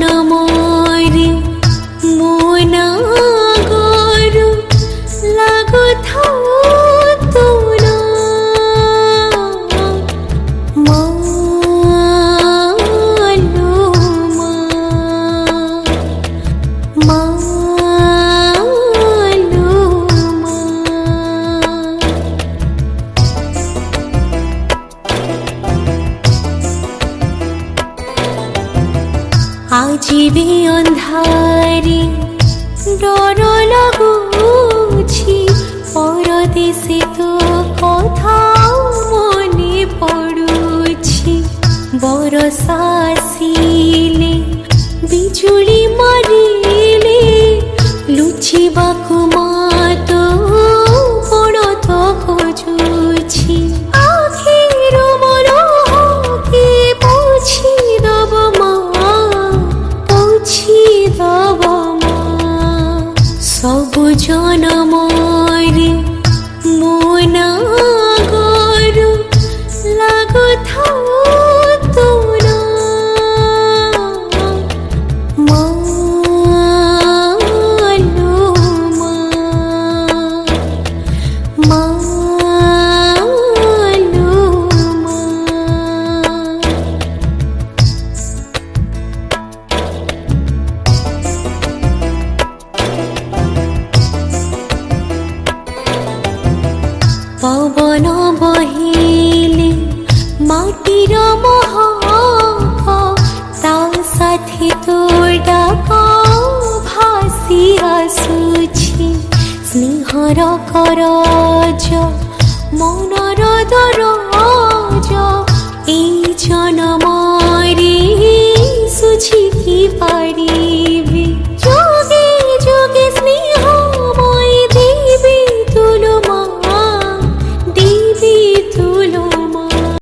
জনমরে মোনা গরু লাগুথাও তোরা মালো মালো আজিবে অন্ধারে ডর লাগুছি পরদেশে তো কথাও মনে পড়ুছি বরষা আসিলে বিজুଳି মারিলে লুচিବାକୁ মাত পড়ত খোঁজুছি আখির মনোহকে পৌঁছি দব মা পৌঁছি দব মা সবু জনমরে মোনা গরু লাগুথাও তোরা মালো মালো পবন বহিলে মাটির মহক তা সাথে তোর ডাক ভাসি আসুছি স্নেহর করজ মনর দরজ এই জনমরে সুঝিকি পারি